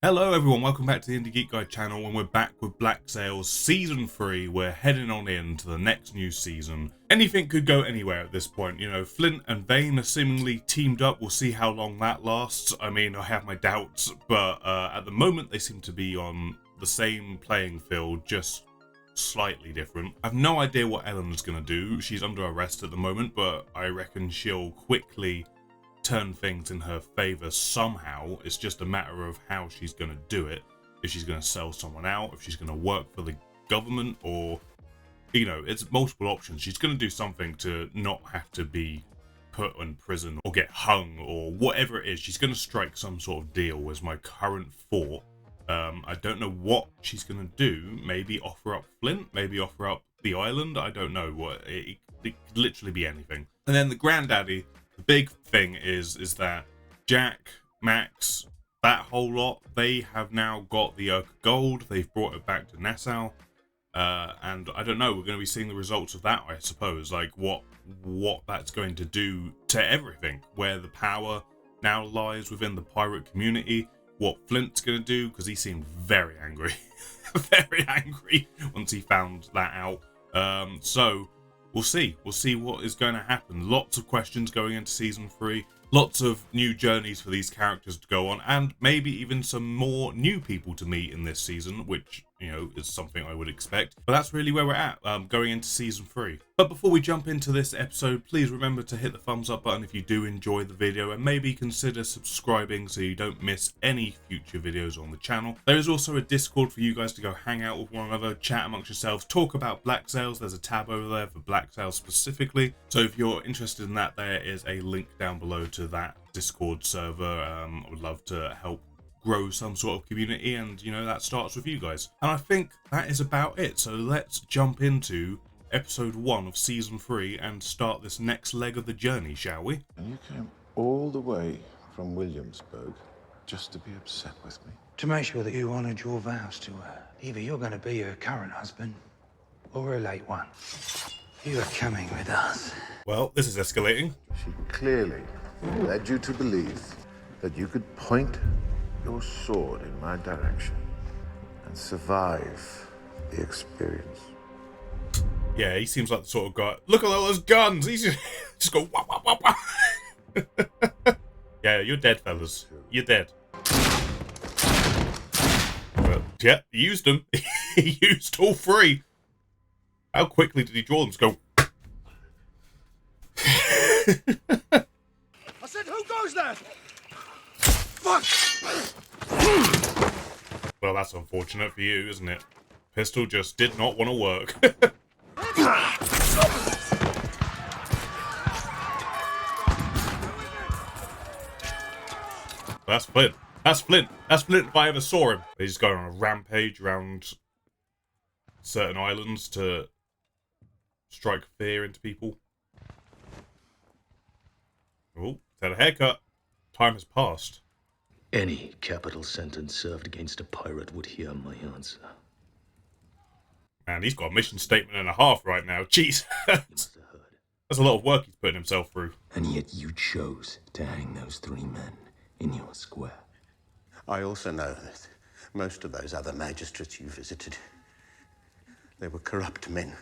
Hello everyone, welcome back to the Indie Geek Guide channel, and we're back with Black Sails Season 3. We're heading on into the next new season. Anything could go anywhere at this point, you know, Flint and Vane are seemingly teamed up. We'll see how long that lasts. I mean, I have my doubts, but at the moment they seem to be on the same playing field, just slightly different. I have no idea what Eleanor's going to do. She's under arrest at the moment, but I reckon she'll quickly turn things in her favor somehow. It's just a matter of how she's going to do it. If she's going to sell someone out, if she's going to work for the government, or, you know, it's multiple options. She's going to do something to not have to be put in prison or get hung or whatever it is. She's going to strike some sort of deal, is my current thought. I don't know what she's going to do. Maybe offer up Flint, maybe offer up the island. I don't know what. It could literally be anything. And then the granddaddy. The big thing is that Jack, Max, that whole lot, they have now got the Urk Gold. They've brought it back to Nassau. And I don't know, we're going to be seeing the results of that, I suppose. Like, what that's going to do to everything. Where the power now lies within the pirate community. What Flint's going to do, because he seemed very angry. Very angry once he found that out. So we'll see what is going to happen. Lots of questions going into season 3, lots of new journeys for these characters to go on, and maybe even some more new people to meet in this season, which, you know, is something I would expect. But that's really where we're at, going into season 3. But before we jump into this episode, please remember to hit the thumbs up button if you do enjoy the video, and maybe consider subscribing so you don't miss any future videos on the channel. There is also a Discord for you guys to go hang out with one another, chat amongst yourselves, talk about Black Sails. There's a tab over there for Black Sails specifically. So if you're interested in that, there is a link down below to that Discord server. I would love to help grow some sort of community, and, you know, that starts with you guys. And I think that is about it. So let's jump into episode 1 of season 3 and start this next leg of the journey, shall we? And you came all the way from Williamsburg just to be upset with me? To make sure that you honored your vows to her. Either you're going to be her current husband or her late one. You are coming with us. Well, this is escalating. She clearly led you to believe that you could point your sword in my direction and survive the experience. Yeah, he seems like the sort of guy. Look at all those guns. He's just go wah, wah, wah, wah. Yeah, you're dead, fellas. You're dead. Well, yeah, he used them. He used all 3. How quickly did he draw them? Just go. I said, who goes there? Fuck! Well, that's unfortunate for you, isn't it? Pistol just did not want to work. That's Flint. That's Flint. That's Flint if I ever saw him. He's going on a rampage around certain islands to strike fear into people. Oh, he's had a haircut. Time has passed. Any capital sentence served against a pirate would hear my answer. Man, he's got a mission statement and a half right now. Jeez. You must have heard. That's a lot of work he's putting himself through. And yet you chose to hang those 3 men in your square. I also know that most of those other magistrates you visited, they were corrupt men.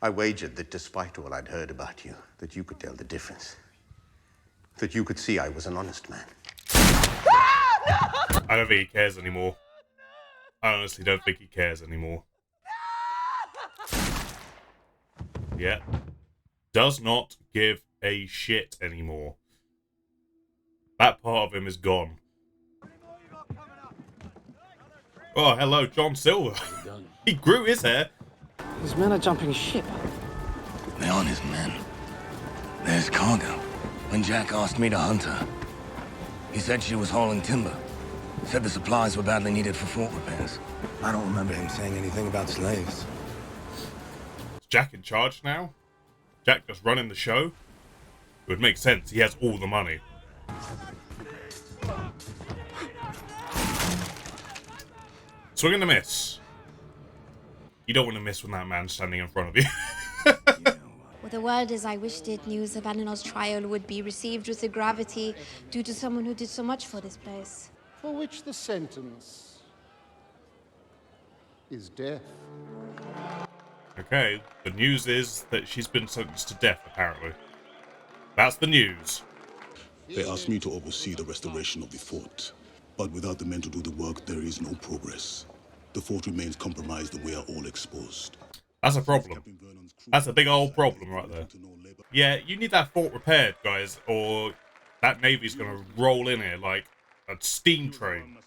I wagered that despite all I'd heard about you, that you could tell the difference. That you could see I was an honest man. I don't think he cares anymore. I honestly don't think he cares anymore. Yeah. Does not give a shit anymore. That part of him is gone. Oh, hello, John Silver. He grew his hair. His men are jumping ship. They aren't his men. There's cargo. When Jack asked me to hunt her, he said she was hauling timber. Said the supplies were badly needed for fort repairs. I don't remember him saying anything about slaves. Is Jack in charge now? Jack just running the show? It would make sense. He has all the money. Swing and a miss. You don't want to miss when that man's standing in front of you. Well, the word is I wish that news of Eleanor's trial would be received with the gravity due to someone who did so much for this place. for which the sentence is death. Okay, the news is that she's been sentenced to death, apparently. That's the news. They asked me to oversee the restoration of the fort. But without the men to do the work, there is no progress. The fort remains compromised and we are all exposed. That's a problem. That's a big old problem right there. Yeah, you need that fort repaired, guys, or that navy's gonna roll in here like a steam train.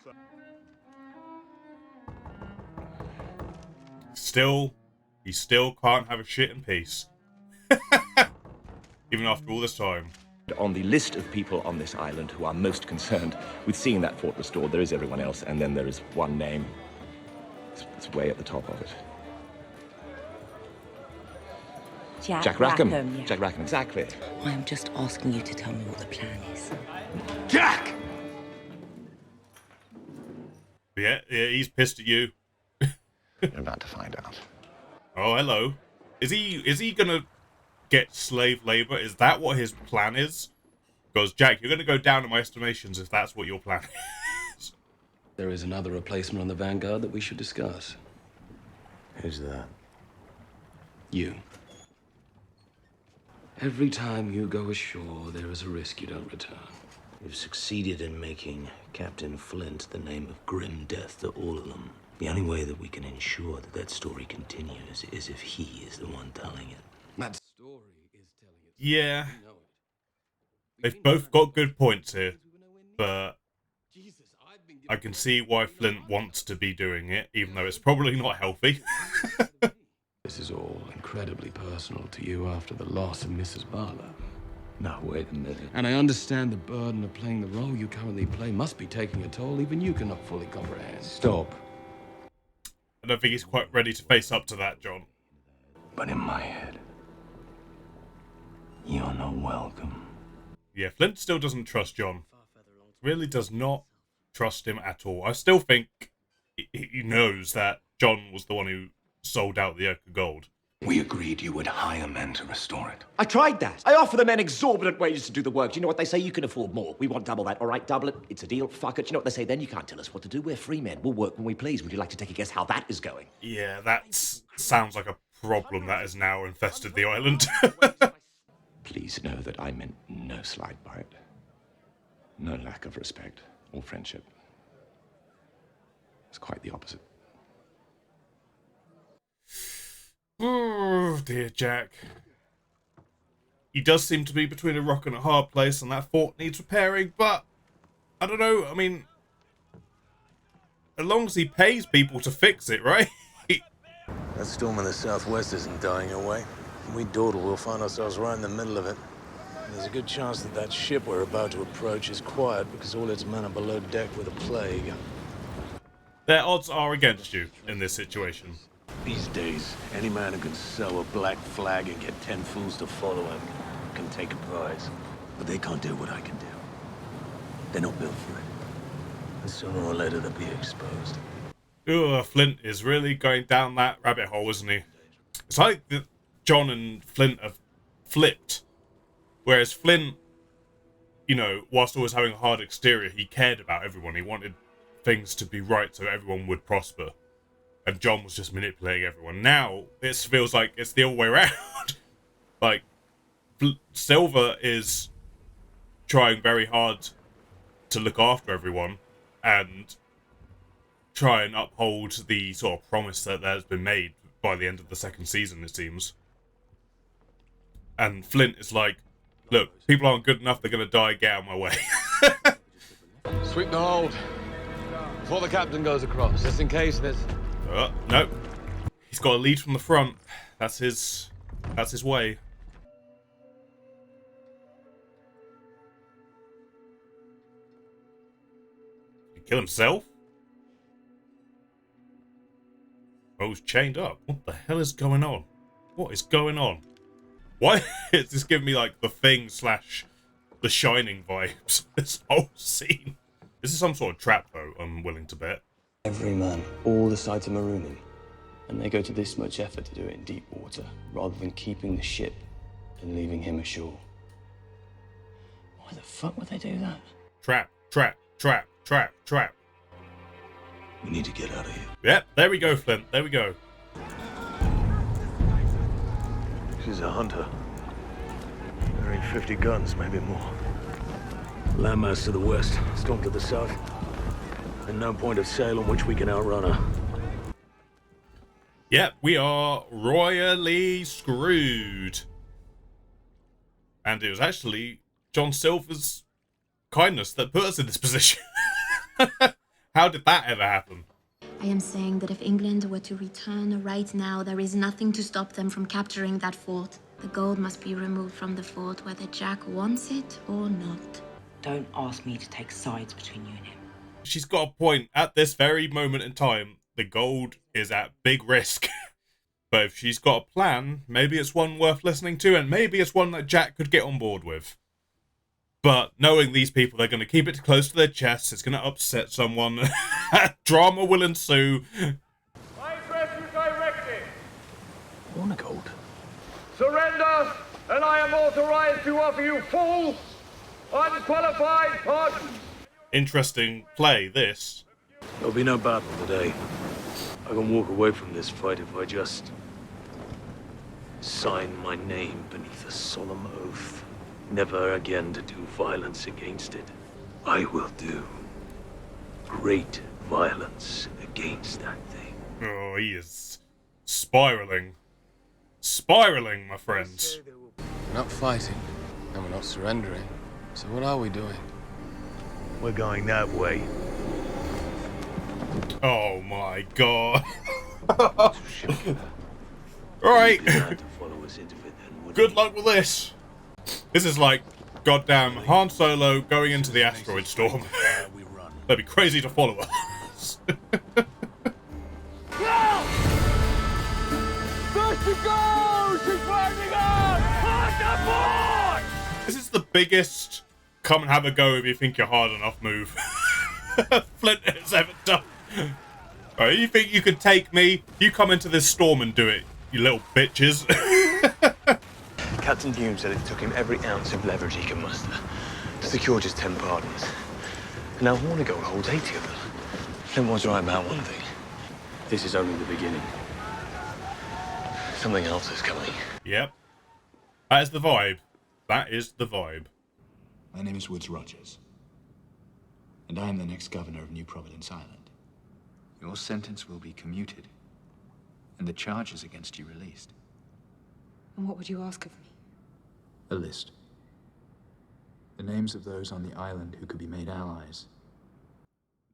He still can't have a shit in peace. Even after all this time. On the list of people on this island who are most concerned with seeing that fort restored, there is everyone else, and then there is one name. It's way at the top of it. Jack Rackham. Yeah. Jack Rackham, exactly. I am just asking you to tell me what the plan is. Jack! Yeah, he's pissed at you. You're about to find out. Oh, hello. Is he gonna get slave labor? Is that what his plan is? Because, Jack, you're gonna go down in my estimations if that's what your plan is. There is another replacement on the Vanguard that we should discuss. Who's that? You. Every time you go ashore, there is a risk you don't return. You've succeeded in making Captain Flint the name of grim death to all of them. The only way that we can ensure that that story continues is if he is the one telling it. That story is telling it. Yeah. They've both got good points here, but I can see why Flint wants to be doing it, even though it's probably not healthy. This is all incredibly personal to you after the loss of Mrs. Barlow. No, wait a minute. And I understand the burden of playing the role you currently play must be taking a toll even you cannot fully comprehend. Stop. I don't think he's quite ready to face up to that, John. But in my head, you're not welcome. Yeah, Flint still doesn't trust John. Really does not trust him at all. I still think he knows that John was the one who sold out the Oak of Gold. We agreed you would hire men to restore it. I tried that. I offer the men exorbitant wages to do the work. Do you know what they say? You can afford more. We want double that. All right, double it. It's a deal. Fuck it. You know what they say then? You can't tell us what to do. We're free men. We'll work when we please. Would you like to take a guess how that is going? Yeah, that sounds like a problem that has now infested the island. Please know that I meant no slight by it. No lack of respect or friendship. It's quite the opposite. Oh, dear Jack. He does seem to be between a rock and a hard place, and that fort needs repairing, but I don't know, I mean, as long as he pays people to fix it, right? That storm in the southwest isn't dying away. If we dawdle, we'll find ourselves right in the middle of it. There's a good chance that that ship we're about to approach is quiet because all its men are below deck with a plague. Their odds are against you in this situation. These days, any man who can sew a black flag and get 10 fools to follow him can take a prize. But they can't do what I can do. They're not built for it. And sooner or later they'll be exposed. Ugh, Flint is really going down that rabbit hole, isn't he? It's like that John and Flint have flipped. Whereas Flint, you know, whilst always having a hard exterior, he cared about everyone. He wanted things to be right so everyone would prosper. And John was just manipulating everyone. Now, it feels like it's the other way around. Like, Silver is trying very hard to look after everyone and try and uphold the sort of promise that has been made by the end of the second season, it seems. And Flint is like, look, people aren't good enough, they're going to die, get out of my way. Sweep the hold. Before the captain goes across, just in case there's... No. He's got a lead from the front. That's his way. Did he kill himself? Oh, he's chained up. What the hell is going on? What is going on? Why is this giving me like the Thing / The Shining vibes? This whole scene. This is some sort of trap, though, I'm willing to bet. Every man, all the sides are marooning, and they go to this much effort to do it in deep water, rather than keeping the ship and leaving him ashore. Why the fuck would they do that? Trap, trap, trap, Trap. We need to get out of here. Yep, there we go, Flint. There we go. She's a hunter. Carrying 50 guns, maybe more. Landmass to the west, storm to the south. And no point of sail on which we can outrun her. Yep, we are royally screwed. And it was actually John Silver's kindness that put us in this position. How did that ever happen? I am saying that if England were to return right now, there is nothing to stop them from capturing that fort. The gold must be removed from the fort, whether Jack wants it or not. Don't ask me to take sides between you and him. She's got a point. At this very moment in time, the gold is at big risk. But if she's got a plan, maybe it's one worth listening to, and maybe it's one that Jack could get on board with. But knowing these people, they're going to keep it close to their chests. It's going to upset someone. Drama will ensue. I press you directly. Hornigold. Surrender, and I am authorized to offer you full, unqualified pardon. Interesting play, this. There'll be no battle today. I can walk away from this fight if I just sign my name beneath a solemn oath, never again to do violence against it. I will do great violence against that thing. Oh, he is spiraling. Spiraling, my friends. We're not fighting, and we're not surrendering. So what are we doing? We're going that way. Oh my god. Alright. Good luck with this. This is like goddamn Han Solo going into the asteroid storm. That'd be crazy to follow us. First to go! She's burning up! Hard aboard! This is the biggest come and have a go if you think you're hard enough move Flint has ever done. Alright, you think you can take me? You come into this storm and do it, you little bitches. Captain Hume said it took him every ounce of leverage he can muster to secure just 10 partners. And now Hornigold holds 80 of them. Flint was right about one thing. This is only the beginning. Something else is coming. Yep. That is the vibe. That is the vibe. My name is Woods Rogers, and I am the next governor of New Providence Island. Your sentence will be commuted, and the charges against you released. And what would you ask of me? A list. The names of those on the island who could be made allies.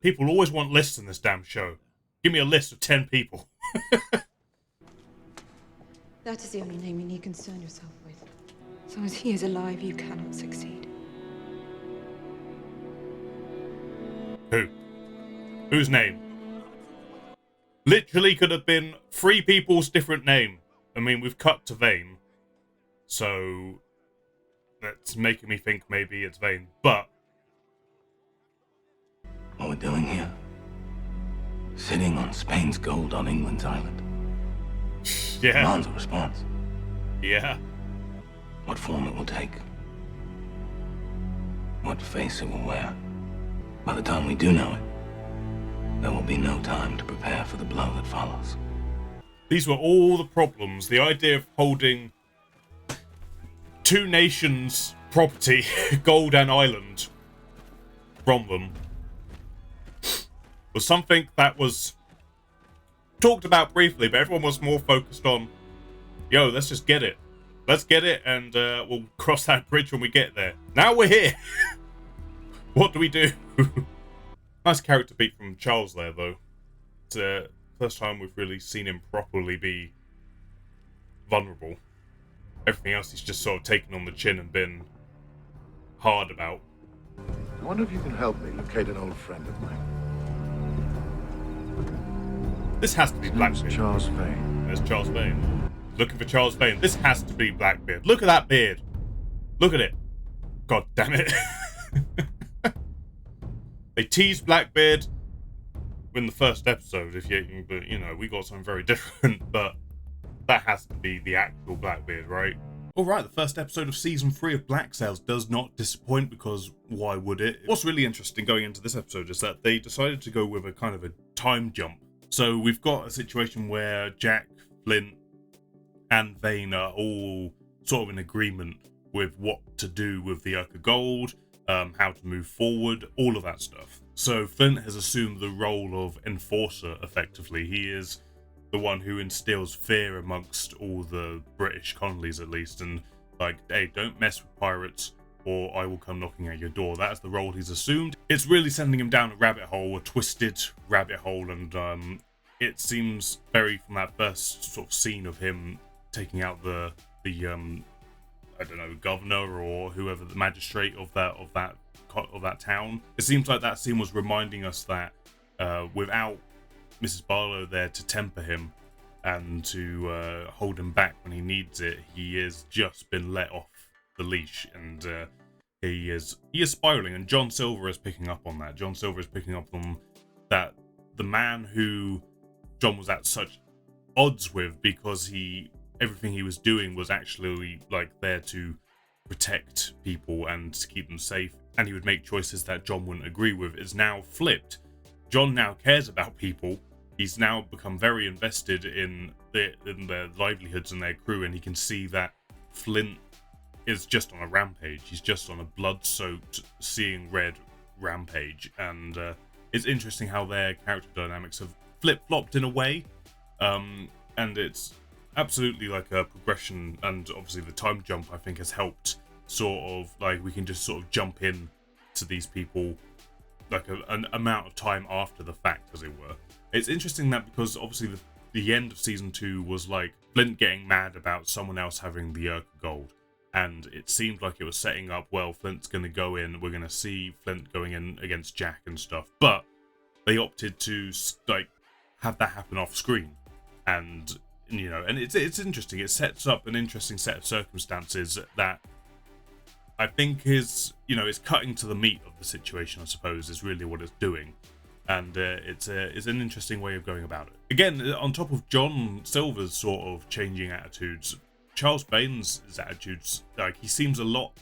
People always want lists in this damn show. Give me a list of 10 people. That is the only name you need concern yourself with. As long as he is alive, you cannot succeed. Who? Whose name? Literally could have been 3 people's different name. I mean, we've cut to Vane. So that's making me think maybe it's Vane. But What we're doing here? Sitting on Spain's gold on England's island. yeah. Demands a response. Yeah. What form it will take. What face it will wear. By the time we do know it, there will be no time to prepare for the blow that follows. These were all the problems. The idea of holding 2 nations' property, gold and island, from them, was something that was talked about briefly, but everyone was more focused on, yo, let's just get it. Let's get it, and we'll cross that bridge when we get there. Now we're here. What do we do? Nice character beat from Charles there, though. It's the first time we've really seen him properly be vulnerable. Everything else he's just sort of taken on the chin and been hard about. I wonder if you can help me locate an old friend of mine. This has to be Blackbeard. Charles Vane. There's Charles Vane. Looking for Charles Vane. This has to be Blackbeard. Look at that beard. Look at it. God damn it. They teased Blackbeard in the first episode, but you know, we got something very different, but that has to be the actual Blackbeard, right? Alright, the first episode of Season 3 of Black Sails does not disappoint, because why would it? What's really interesting going into this episode is that they decided to go with a kind of a time jump. So we've got a situation where Jack, Flint, and Vane are all sort of in agreement with what to do with the Urca Gold, how to move forward, all of that stuff. So Flint has assumed the role of enforcer, effectively. He is the one who instills fear amongst all the British colonies, at least, and like, hey, don't mess with pirates or I will come knocking at your door. That's the role he's assumed. It's really sending him down a rabbit hole, a twisted rabbit hole, and it seems very, from that first sort of scene of him taking out the I don't know, governor or whoever, the magistrate of that town. It seems like that scene was reminding us that without Mrs. Barlow there to temper him and to hold him back when he needs it, he has just been let off the leash, and he is spiraling. And John Silver is picking up on that. John Silver is picking up on that the man who John was at such odds with, because everything he was doing was actually like there to protect people and to keep them safe, and he would make choices that John wouldn't agree with, is now flipped. John now cares about people. He's now become very invested in their livelihoods and their crew, and he can see that Flint is just on a rampage. He's just on a blood-soaked, seeing red rampage, and it's interesting how their character dynamics have flip-flopped in a way, and it's absolutely like a progression, and obviously the time jump, I think, has helped sort of, like, we can just sort of jump in to these people like an amount of time after the fact, as it were. It's interesting that, because obviously the end of season 2 was like Flint getting mad about someone else having the Urca Gold, and it seemed like it was setting up, well, Flint's going to go in, we're going to see Flint going in against Jack and stuff, but they opted to like have that happen off screen, and you know, and it's interesting. It sets up an interesting set of circumstances that I think is, you know, it's cutting to the meat of the situation, I suppose, is really what it's doing. And it's an interesting way of going about it. Again, on top of John Silver's sort of changing attitudes, Charles Vane's attitudes, like, he seems a lot,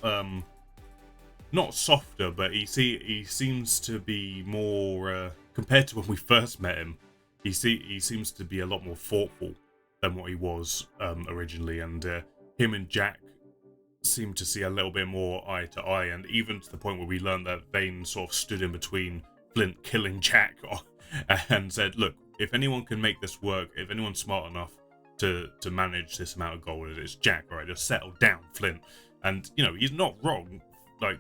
not softer, but he seems to be more, compared to when we first met him, he seems to be a lot more thoughtful than what he was originally, and him and Jack seem to see a little bit more eye to eye, and even to the point where we learned that Vane sort of stood in between Flint killing Jack and said, look, if anyone can make this work, if anyone's smart enough to manage this amount of gold, it's Jack. All right, just settle down, Flint. And, you know, he's not wrong. Like,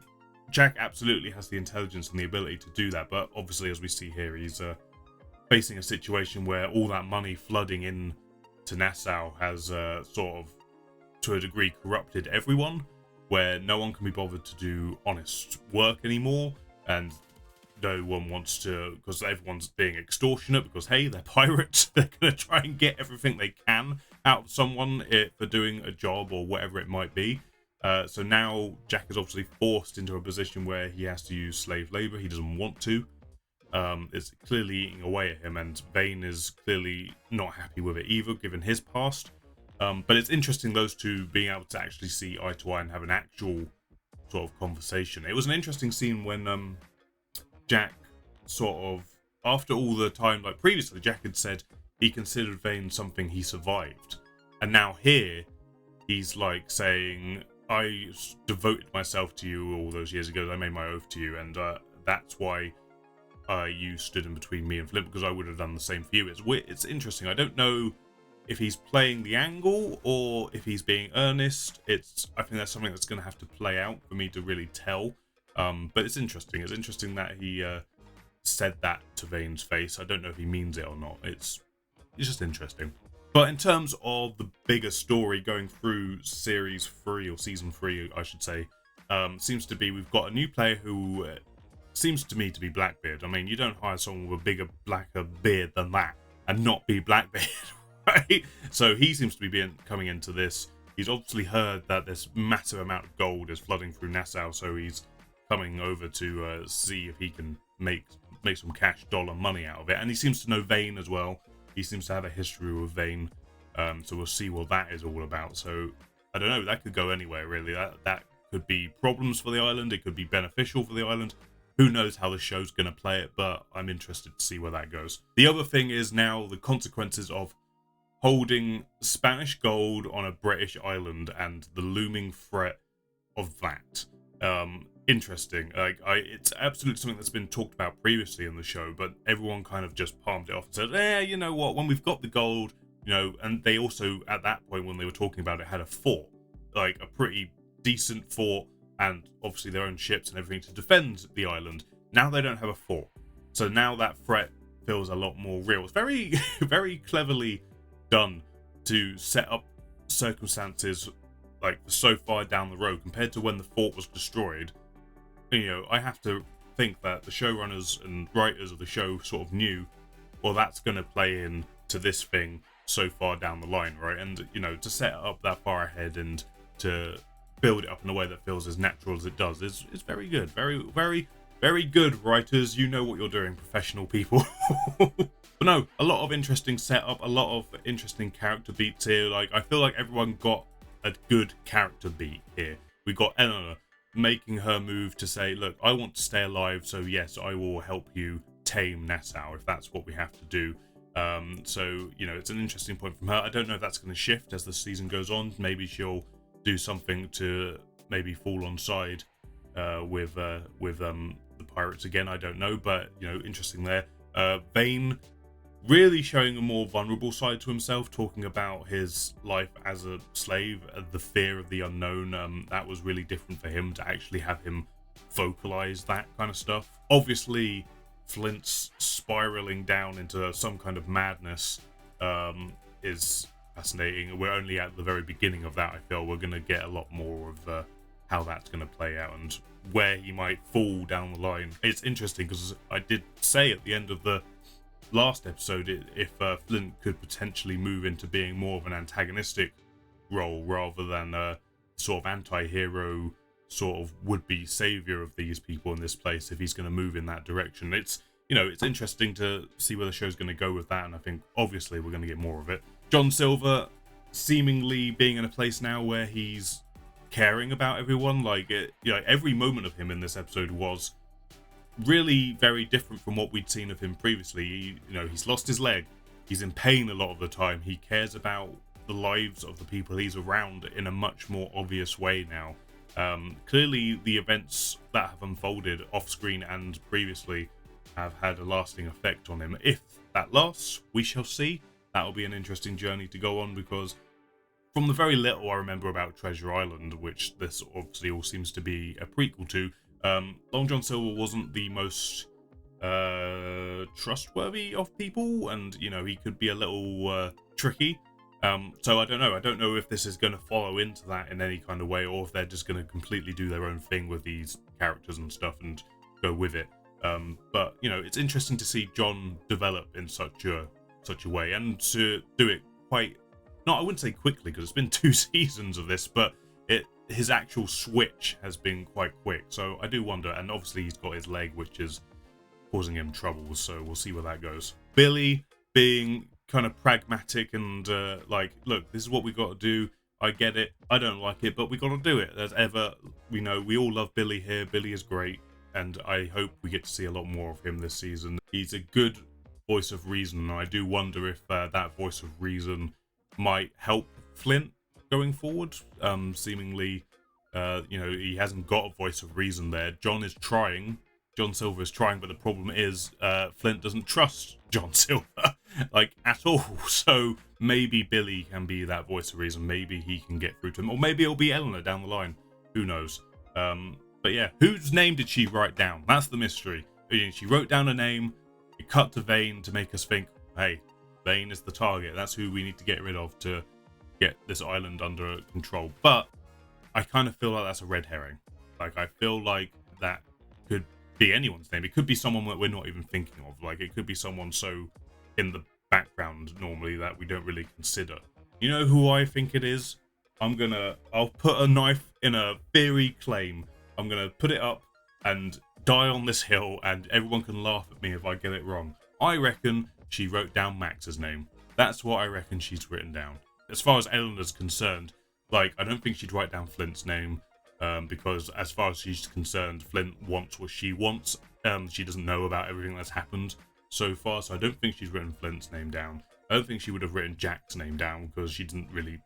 Jack absolutely has the intelligence and the ability to do that, but obviously, as we see here, he's facing a situation where all that money flooding in to Nassau has sort of, to a degree, corrupted everyone, where no one can be bothered to do honest work anymore, and no one wants to, because everyone's being extortionate, because hey, they're pirates, they're going to try and get everything they can out of someone for doing a job or whatever it might be. So now Jack is obviously forced into a position where he has to use slave labor. He doesn't want to. It's clearly eating away at him, and Vane is clearly not happy with it either, given his past. But it's interesting, those two being able to actually see eye to eye and have an actual sort of conversation. It was an interesting scene when Jack sort of, after all the time, like previously, Jack had said he considered Vane something he survived. And now here, he's like saying, I devoted myself to you all those years ago, I made my oath to you, and that's why you stood in between me and Flint, because I would have done the same for you. It's interesting. I don't know if he's playing the angle or if he's being earnest. I think that's something that's going to have to play out for me to really tell. But it's interesting. It's interesting that he said that to Vane's face. I don't know if he means it or not. It's just interesting. But in terms of the bigger story going through series 3, or season 3, I should say, seems to be we've got a new player who seems to me to be Blackbeard. I mean, you don't hire someone with a bigger, blacker beard than that and not be Blackbeard, right? So he seems to be coming into this. He's obviously heard that this massive amount of gold is flooding through Nassau, so he's coming over to see if he can make some cash dollar money out of it. And he seems to know Vane as well. He seems to have a history with Vane, so we'll see what that is all about. So I don't know, that could go anywhere really. That could be problems for the island, it could be beneficial for the island. Who knows how the show's going to play it, but I'm interested to see where that goes. The other thing is now the consequences of holding Spanish gold on a British island and the looming threat of that. Interesting. It's absolutely something that's been talked about previously in the show, but everyone kind of just palmed it off and said, you know what, when we've got the gold, you know, and they also, at that point when they were talking about it, had a fort, like a pretty decent fort, and obviously their own ships and everything to defend the island. Now they don't have a fort. So now that threat feels a lot more real. It's very, very cleverly done to set up circumstances like so far down the road compared to when the fort was destroyed. You know, I have to think that the showrunners and writers of the show sort of knew, well, that's going to play in to this thing so far down the line, right? And, you know, to set it up that far ahead and to build it up in a way that feels as natural as it does is very good. Very, very, very good, writers. You know what you're doing, professional people. But no, a lot of interesting setup, a lot of interesting character beats here. Like, I feel like everyone got a good character beat here. We got Eleanor making her move to say, look, I want to stay alive, so yes, I will help you tame Nassau if that's what we have to do. So, you know, it's an interesting point from her. I don't know if that's going to shift as the season goes on. Maybe she'll do something to maybe fall on side with the pirates again. I don't know, but, you know, interesting there. Vane really showing a more vulnerable side to himself, talking about his life as a slave, the fear of the unknown. That was really different for him to actually have him vocalize that kind of stuff. Obviously, Flint's spiraling down into some kind of madness is fascinating. We're only at the very beginning of that. I feel we're going to get a lot more of how that's going to play out and where he might fall down the line. It's interesting because I did say at the end of the last episode if Flint could potentially move into being more of an antagonistic role rather than a sort of anti-hero sort of would-be savior of these people in this place, if he's going to move in that direction. It's, you know, it's interesting to see where the show's going to go with that, and I think obviously we're going to get more of it. John Silver seemingly being in a place now where he's caring about everyone. Like, you know, every moment of him in this episode was really very different from what we'd seen of him previously. You know, he's lost his leg, he's in pain a lot of the time, he cares about the lives of the people he's around in a much more obvious way now. Clearly the events that have unfolded off screen and previously have had a lasting effect on him. If that lasts, we shall see. That'll be an interesting journey to go on, because from the very little I remember about Treasure Island, which this obviously all seems to be a prequel to, Long John Silver wasn't the most trustworthy of people, and, you know, he could be a little tricky. So I don't know if this is going to follow into that in any kind of way, or if they're just going to completely do their own thing with these characters and stuff and go with it. But, you know, it's interesting to see John develop in such a way, and to do it quite, I wouldn't say quickly, because it's been 2 seasons of this, but his actual switch has been quite quick. So I do wonder, and obviously he's got his leg, which is causing him troubles, so we'll see where that goes. Billy being kind of pragmatic and like, look, this is what we got to do. I get it, I don't like it, but we got to do it. As ever, we know we all love Billy here. Billy is great, and I hope we get to see a lot more of him this season. He's a good voice of reason, and I do wonder if that voice of reason might help Flint going forward. Seemingly, you know, he hasn't got a voice of reason there. John Silver is trying, but the problem is Flint doesn't trust John Silver like at all. So maybe Billy can be that voice of reason. Maybe he can get through to him, or maybe it'll be Eleanor down the line. Who knows? But yeah, whose name did she write down? That's the mystery. She wrote down a name. It cut to Vane to make us think, hey, Vane is the target. That's who we need to get rid of to get this island under control. But I kind of feel like that's a red herring. Like, I feel like that could be anyone's name. It could be someone that we're not even thinking of. Like, it could be someone so in the background normally that we don't really consider. You know who I think it is? I'll put a knife in a theory claim. I'm gonna put it up and die on this hill, and everyone can laugh at me if I get it wrong. I reckon she wrote down Max's name. That's what I reckon she's written down. As far as Eleanor's concerned, Like, I don't think she'd write down Flint's name, because as far as she's concerned, Flint wants what she wants. She doesn't know about everything that's happened so far, so I don't think she's written Flint's name down. I don't think she would have written Jack's name down because she didn't really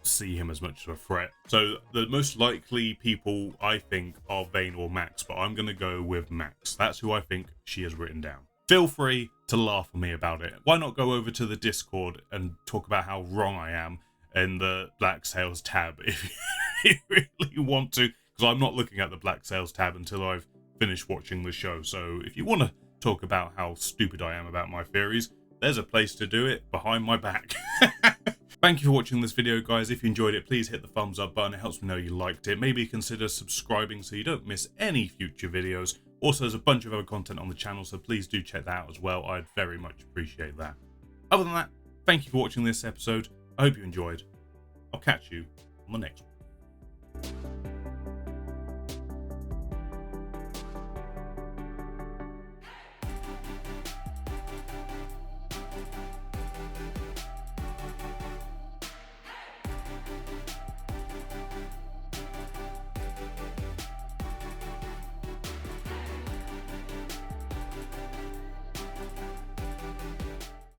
see him as much of a threat. So the most likely people, I think, are Vane or Max, but I'm going to go with Max. That's who I think she has written down. Feel free to laugh at me about it. Why not go over to the Discord and talk about how wrong I am in the Black Sails tab if you really want to, because I'm not looking at the Black Sails tab until I've finished watching the show. So if you want to talk about how stupid I am about my theories, there's a place to do it behind my back. Thank you for watching this video, guys. If you enjoyed it, please hit the thumbs up button. It helps me know you liked it. Maybe consider subscribing so you don't miss any future videos. Also, there's a bunch of other content on the channel, so please do check that out as well. I'd very much appreciate that. Other than that, thank you for watching this episode. I hope you enjoyed. I'll catch you on the next one.